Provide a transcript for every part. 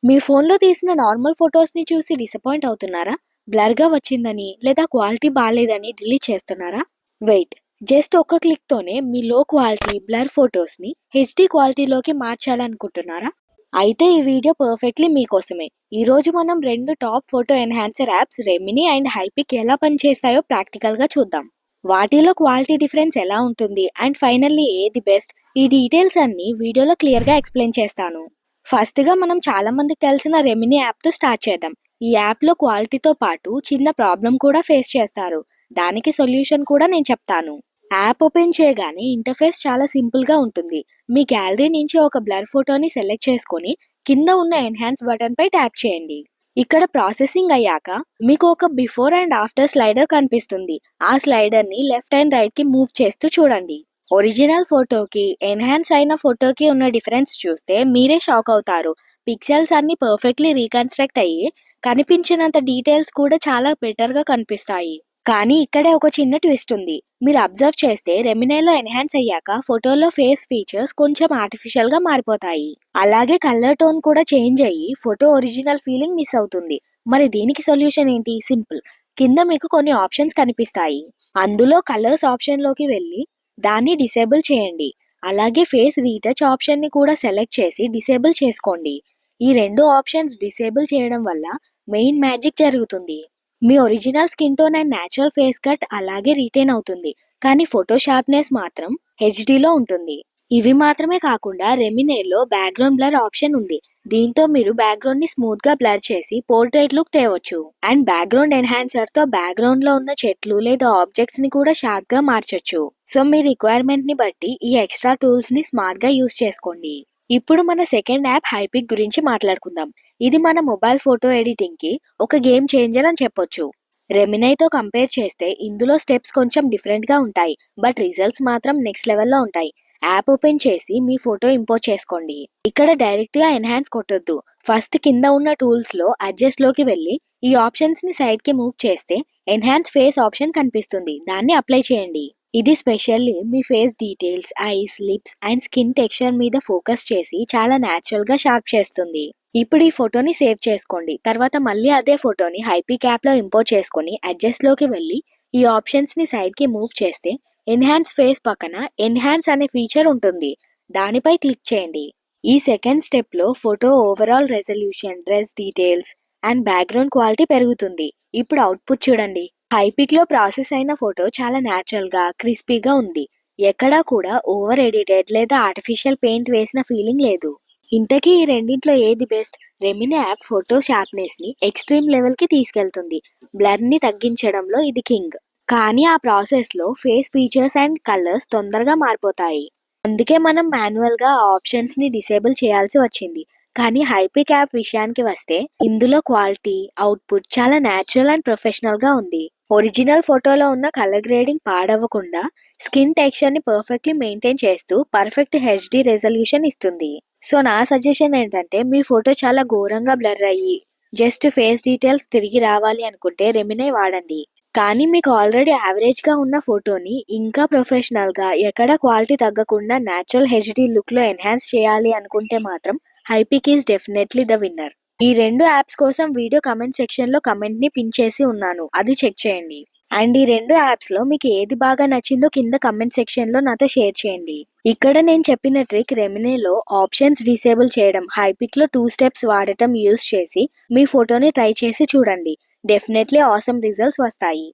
మీ ఫోన్‌లో తీసిన నార్మల్ ఫోటోస్‌ని చూసి డిసప్పాయింట్ అవుతున్నారా? బ్లర్‌గా వచ్చిందని లేదా క్వాలిటీ బాలేదని డిలీట్ చేస్తున్నారా? వెయిట్. జస్ట్ ఒక్క క్లిక్‌తోనే మీ లో క్వాలిటీ బ్లర్ ఫోటోస్‌ని హెచ్‌డీ క్వాలిటీలోకి మార్చాలనుకుంటున్నారా? అయితే ఈ వీడియో పర్ఫెక్ట్‌లీ మీకోసమే. ఈరోజు మనం 2 top photo enhancer apps Remini and Hypic ఎలా పనిచేస్తాయో ప్రాక్టికల్‌గా చూద్దాం. వాటిలో క్వాలిటీ డిఫరెన్స్ ఎలా ఉంటుంది అండ్ ఫైనల్లీ ఏది బెస్ట్, ఈ డీటెయిల్స్ అన్నీ వీడియోలో క్లియర్‌గా ఎక్స్‌ప్లెయిన్ చేస్తాను. ఫస్ట్‌గా మనం చాలా మందికి తెలిసిన రెమినీ యాప్‌తో స్టార్ట్ చేద్దాం. ఈ యాప్‌లో క్వాలిటీతో పాటు చిన్న ప్రాబ్లమ్ కూడా ఫేస్ చేస్తారు. దానికి సొల్యూషన్ కూడా నేను చెప్తాను. యాప్ ఓపెన్ చేయగానే ఇంటర్ఫేస్ చాలా సింపుల్‌గా ఉంటుంది. మీ గ్యాలరీ నుంచి ఒక బ్లర్ ఫోటోని సెలెక్ట్ చేసుకొని కింద ఉన్న ఎన్హాన్స్ బటన్‌పై ట్యాప్ చేయండి. ఇక్కడ ప్రాసెసింగ్ అయ్యాక మీకు ఒక బిఫోర్ అండ్ ఆఫ్టర్ స్లైడర్ కనిపిస్తుంది. ఆ స్లైడర్‌ని లెఫ్ట్ అండ్ రైట్‌కి మూవ్ చేస్తూ చూడండి. ఒరిజినల్ ఫోటోకి, ఎన్హాన్స్ అయిన ఫోటోకి ఉన్న డిఫరెన్స్ చూస్తే మీరే షాక్ అవుతారు. పిక్సెల్స్ అన్నీ పర్ఫెక్ట్‌లీ రీకన్‌స్ట్రక్ట్ అయ్యి, కనిపించినంత డీటెయిల్స్ కూడా చాలా బెటర్‌గా కనిపిస్తాయి. కానీ ఇక్కడే ఒక చిన్న ట్విస్ట్ ఉంది. మీరు అబ్జర్వ్ చేస్తే రెమినీలో ఎన్హాన్స్ అయ్యాక ఫోటోలో ఫేస్ ఫీచర్స్ కొంచెం ఆర్టిఫిషియల్‌గా మారిపోతాయి. అలాగే కలర్ టోన్ కూడా చేంజ్ అయ్యి ఫోటో ఒరిజినల్ ఫీలింగ్ మిస్ అవుతుంది. మరి దీనికి సొల్యూషన్ ఏంటి? సింపుల్. కింద మీకు కొన్ని ఆప్షన్స్ కనిపిస్తాయి. అందులో కలర్స్ ఆప్షన్‌లోకి వెళ్ళి దాన్ని డిసేబుల్ చేయండి. అలాగే ఫేస్ రీటచ్ ఆప్షన్‌ని కూడా సెలెక్ట్ చేసి డిసేబుల్ చేసుకోండి. ఈ 2 ఆప్షన్స్ డిసేబుల్ చేయడం వల్ల మెయిన్ మ్యాజిక్ జరుగుతుంది. మీ original skin tone and natural face cut అలాగే రిటైన్ అవుతుంది. కానీ ఫోటో షార్ప్‌నెస్ మాత్రం హెచ్‌డీలో ఉంటుంది. ఇవి మాత్రమే కాకుండా రెమినేలో బ్యాక్‌గ్రౌండ్ బ్లర్ ఆప్షన్ ఉంది. దీంతో మీరు బ్యాక్‌గ్రౌండ్‌ని స్మూత్‌గా బ్లర్ చేసి పోర్ట్రైట్ లుక్ తేవచ్చు. అండ్ బ్యాక్‌గ్రౌండ్ ఎన్హాన్సర్‌తో బ్యాక్‌గ్రౌండ్‌లో ఉన్న చెట్లు లేదా ఆబ్జెక్ట్స్‌ని కూడా షార్ప్‌గా మార్చొచ్చు. సో మీ రిక్వైర్మెంట్‌ని బట్టి ఈ ఎక్స్ట్రా టూల్స్‌ని స్మార్ట్‌గా యూజ్ చేసుకోండి. ఇప్పుడు మన సెకండ్ యాప్ హైపిక్ గురించి మాట్లాడుకుందాం. ఇది మన మొబైల్ ఫోటో ఎడిటింగ్‌కి ఒక గేమ్ చేంజర్ అని చెప్పొచ్చు. రెమినైతో కంపేర్ చేస్తే ఇందులో స్టెప్స్ కొంచెం డిఫరెంట్‌గా ఉంటాయి. బట్ రిజల్ట్స్ మాత్రం నెక్స్ట్ లెవెల్‌లో ఉంటాయి. యాప్ ఓపెన్ చేసి మీ ఫోటో ఇంపోర్ట్ చేసుకోండి. ఇక్కడ డైరెక్ట్‌గా ఎన్హాన్స్ కొట్టొద్దు. ఫస్ట్ కింద ఉన్న టూల్స్‌లో అడ్జస్ట్‌లోకి వెళ్ళి ఈ ఆప్షన్స్‌ని సైడ్‌కి మూవ్ చేస్తే ఎన్హాన్స్ ఫేస్ ఆప్షన్ కనిపిస్తుంది. దాన్ని అప్లై చేయండి. ఇది specially me face details, ice, lips and skin texture మీద ఫోకస్ చేసి చాలా న్యాచురల్‌గా షార్ప్ చేస్తుంది. ఇప్పుడు ఈ ఫోటోని సేవ్ చేసుకోండి. తర్వాత మళ్ళీ అదే ఫోటోని హైపిక్ యాప్‌లో ఇంపోర్ట్ చేసుకొని అడ్జస్ట్‌లోకి వెళ్ళి ఈ ఆప్షన్స్‌ని సైడ్‌కి మూవ్ చేస్తే ఎన్హాన్స్ ఫేస్ పక్కన ఎన్హాన్స్ అనే ఫీచర్ ఉంటుంది. దానిపై క్లిక్ చేయండి. ఈ సెకండ్ స్టెప్‌లో photo overall resolution, dress details and background quality పెరుగుతుంది. ఇప్పుడు అవుట్‌పుట్ చూడండి. హైపిక్‌లో ప్రాసెస్ అయిన ఫోటో చాలా న్యాచురల్‌గా, క్రిస్పీగా ఉంది. ఎక్కడా కూడా ఓవర్ ఎడిటెడ్ లేదా ఆర్టిఫిషియల్ పెయింట్ వేసిన ఫీలింగ్ లేదు. ఇంతకీ ఈ రెండిట్లో ఏది బెస్ట్? రెమినీ యాప్ ఫోటో షార్ప్‌నెస్‌ని ఎక్స్‌ట్రీమ్ లెవెల్‌కి తీసుకెళ్తుంది. బ్లర్‌ని తగ్గించడంలో ఇది కింగ్. కానీ ఆ ప్రాసెస్‌లో ఫేస్ ఫీచర్స్ అండ్ కలర్స్ తొందరగా మారిపోతాయి. అందుకే మనం మాన్యువల్‌గా ఆ ఆప్షన్స్‌ని డిసేబుల్ చేయాల్సి వచ్చింది. కానీ హైపిక్ యాప్ విషయానికి వస్తే ఇందులో క్వాలిటీ, అవుట్‌పుట్ చాలా న్యాచురల్ అండ్ ప్రొఫెషనల్‌గా ఉంది. ఒరిజినల్ ఫోటోలో ఉన్న కలర్ గ్రేడింగ్ పాడవకుండా స్కిన్ టెక్స్చర్‌ని పర్ఫెక్ట్‌లీ మెయింటైన్ చేస్తూ పర్ఫెక్ట్ హెచ్‌డీ రెజల్యూషన్ ఇస్తుంది. సో నా సజెషన్ ఏంటంటే మీ ఫోటో చాలా ఘోరంగా బ్లర్ అయ్యి జస్ట్ ఫేస్ డీటెయిల్స్ తిరిగి రావాలి అనుకుంటే రెమినీ వాడండి. కానీ మీకు ఆల్రెడీ యావరేజ్‌గా ఉన్న ఫోటోని ఇంకా ప్రొఫెషనల్‌గా ఎక్కడ క్వాలిటీ తగ్గకుండా న్యాచురల్ హెచ్‌డీ లుక్‌లో ఎన్హాన్స్ చేయాలి అనుకుంటే మాత్రం హైపిక్ ఈస్ డెఫినెట్‌లీ ద విన్నర్. ఈ 2 యాప్స్ కోసం వీడియో కామెంట్ సెక్షన్‌లో కామెంట్‌ని పిన్ చేసి ఉన్నాను. అది చెక్ చేయండి. అండ్ ఈ 2 యాప్స్‌లో మీకు ఏది బాగా నచ్చిందో కింద కామెంట్ సెక్షన్‌లో నాతో షేర్ చేయండి. ఇక్కడ నేను చెప్పిన ట్రిక్ రెమినీలో ఆప్షన్స్ డిసేబుల్ చేయడం, హైపిక్‌లో 2 స్టెప్స్ వాడటం యూజ్ చేసి మీ ఫోటోని ట్రై చేసి చూడండి. డెఫినెట్‌లీ ఆసమ్ రిజల్ట్స్ వస్తాయి.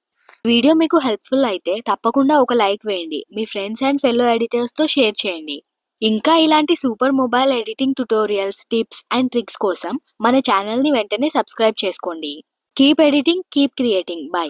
వీడియో మీకు హెల్ప్‌ఫుల్ అయితే తప్పకుండా ఒక లైక్ వేయండి. మీ ఫ్రెండ్స్ అండ్ ఫెలో ఎడిటర్స్‌తో షేర్ చేయండి. ఇంకా ఇలాంటి super mobile editing tutorials, tips and tricks కోసం మన ఛానల్‌ని వెంటనే సబ్స్క్రైబ్ చేసుకోండి. Keep editing, keep creating. By.